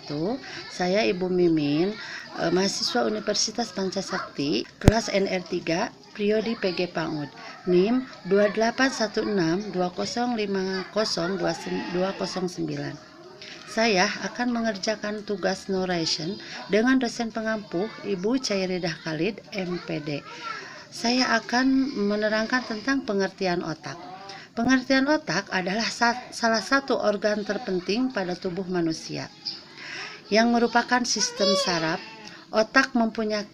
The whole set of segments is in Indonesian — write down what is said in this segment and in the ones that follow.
wabarakatuh. Saya Ibu Mimin, mahasiswa Universitas Pancasakti, kelas NR3, Priodi PG PAUD, NIM 281620502209. Saya akan mengerjakan tugas narration dengan dosen pengampu Ibu Cairidah Khalid, MPD. Saya akan menerangkan tentang pengertian otak. Pengertian otak adalah salah satu organ terpenting pada tubuh manusia yang merupakan sistem saraf. Otak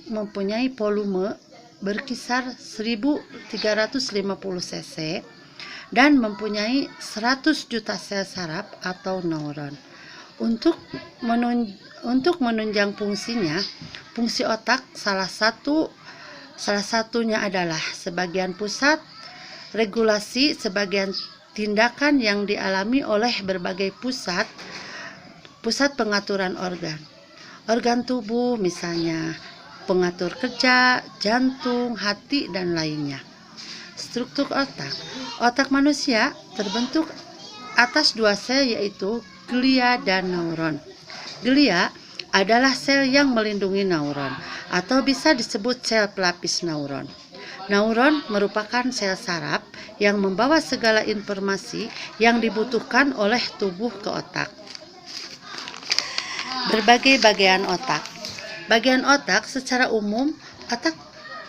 mempunyai volume berkisar 1350 cc dan mempunyai 100 juta sel saraf atau neuron. Untuk menunjang fungsinya, fungsi otak salah satunya adalah sebagian pusat regulasi, sebagian tindakan yang dialami oleh berbagai pusat pengaturan organ tubuh, misalnya pengatur kerja, jantung, hati, dan lainnya. Struktur otak manusia terbentuk atas dua sel, yaitu glia dan neuron. Glia adalah sel yang melindungi neuron, atau bisa disebut sel pelapis neuron. Neuron merupakan sel saraf yang membawa segala informasi yang dibutuhkan oleh tubuh ke otak. Berbagai bagian otak. Bagian otak secara umum, otak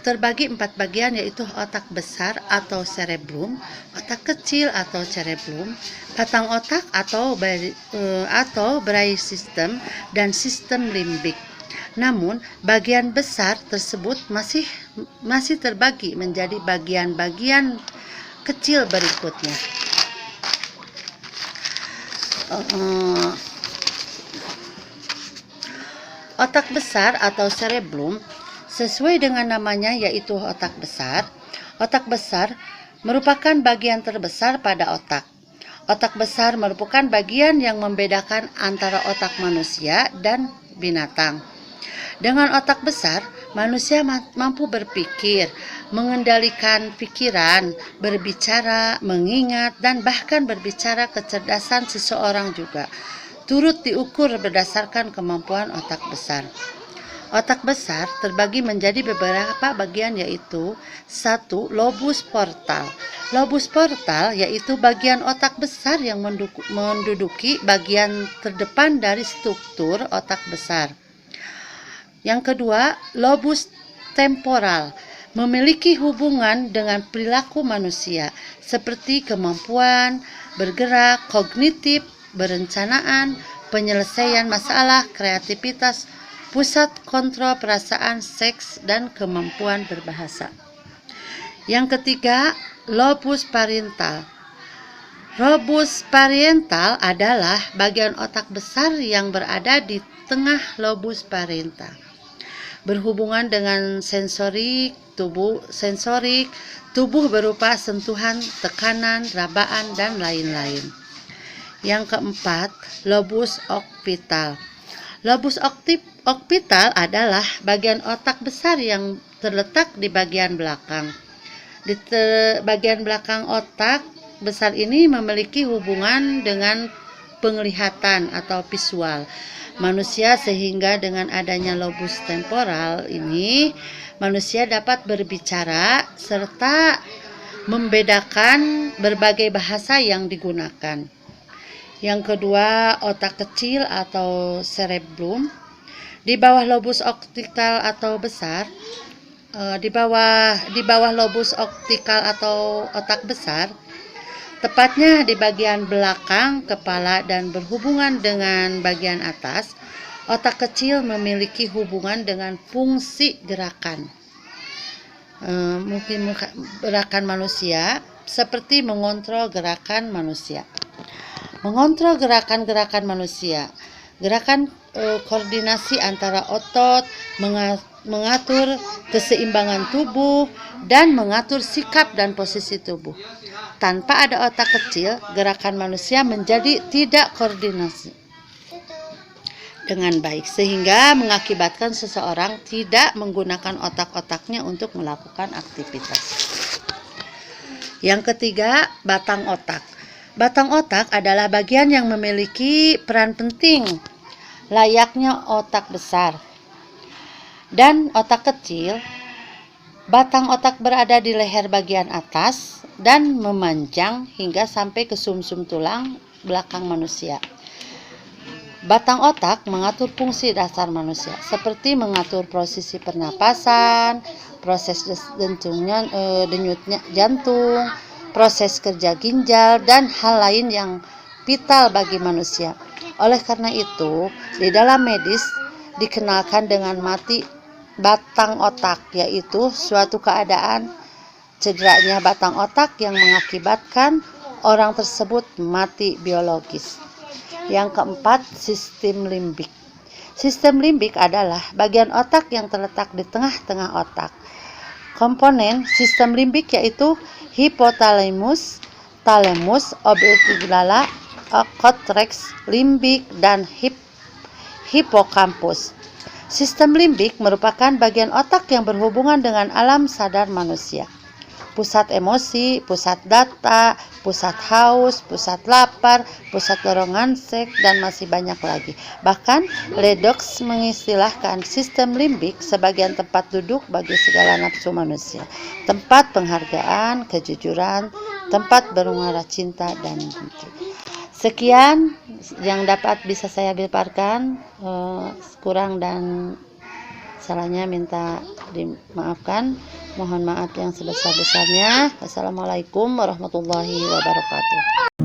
terbagi 4 bagian, yaitu otak besar atau cerebellum, otak kecil atau cerebellum, batang otak atau brain system, dan sistem limbik. Namun, bagian besar tersebut masih terbagi menjadi bagian-bagian kecil berikutnya. Otak besar atau cerebellum sesuai dengan namanya, yaitu otak besar. Otak besar merupakan bagian terbesar pada otak. Otak besar merupakan bagian yang membedakan antara otak manusia dan binatang. Dengan otak besar, manusia mampu berpikir, mengendalikan pikiran, berbicara, mengingat, dan bahkan berbicara. Kecerdasan seseorang juga turut diukur berdasarkan kemampuan otak besar. Otak besar terbagi menjadi beberapa bagian, yaitu 1. Lobus portal. Lobus portal yaitu bagian otak besar yang menduduki bagian terdepan dari struktur otak besar. Yang kedua, lobus temporal, memiliki hubungan dengan perilaku manusia, seperti kemampuan bergerak, kognitif, berencanaan, penyelesaian masalah, kreativitas, pusat kontrol perasaan, seks, dan kemampuan berbahasa. Yang ketiga, lobus parietal. Lobus parietal adalah bagian otak besar yang berada di tengah lobus parietal, berhubungan dengan sensorik tubuh berupa sentuhan, tekanan, rabaan, dan lain-lain. Yang keempat, lobus occipital. Lobus occipital adalah bagian otak besar yang terletak di bagian belakang. Bagian belakang otak besar ini memiliki hubungan dengan penglihatan atau visual manusia, sehingga dengan adanya lobus temporal ini manusia dapat berbicara serta membedakan berbagai bahasa yang digunakan. Yang kedua, otak kecil atau cerebellum. Di bawah lobus occipital atau besar, di bawah lobus occipital atau otak besar, tepatnya di bagian belakang kepala dan berhubungan dengan bagian atas, otak kecil memiliki hubungan dengan fungsi gerakan. Mungkin gerakan manusia, seperti mengontrol gerakan manusia. Mengontrol gerakan-gerakan manusia, gerakan koordinasi antara otot, mengatur keseimbangan tubuh, dan mengatur sikap dan posisi tubuh. Tanpa ada otak kecil, gerakan manusia menjadi tidak koordinasi dengan baik, sehingga mengakibatkan seseorang tidak menggunakan otak-otaknya untuk melakukan aktivitas. Yang ketiga, batang otak. Batang otak adalah bagian yang memiliki peran penting layaknya otak besar. Dan otak kecil, batang otak berada di leher bagian atas dan memanjang hingga sampai ke sumsum tulang belakang manusia. Batang otak mengatur fungsi dasar manusia, seperti mengatur posisi pernapasan, proses denyutnya jantung, proses kerja ginjal, dan hal lain yang vital bagi manusia. Oleh karena itu, di dalam medis dikenalkan dengan mati batang otak, yaitu suatu keadaan cederanya batang otak yang mengakibatkan orang tersebut mati biologis. Yang keempat, sistem limbik. Sistem limbik adalah bagian otak yang terletak di tengah-tengah otak. Komponen sistem limbik yaitu hipotalamus, thalamus, orbicula, cortex, limbik, dan hipokampus. Sistem limbik merupakan bagian otak yang berhubungan dengan alam sadar manusia. Pusat emosi, pusat data, pusat haus, pusat lapar, pusat dorongan seks, dan masih banyak lagi. Bahkan, Ledox mengistilahkan sistem limbik sebagai tempat duduk bagi segala nafsu manusia, tempat penghargaan, kejujuran, tempat bermuara cinta, dan benci. Sekian yang dapat bisa saya paparkan, kurang dan salahnya minta dimaafkan. Mohon maaf yang sebesar-besarnya. Wassalamualaikum warahmatullahi wabarakatuh.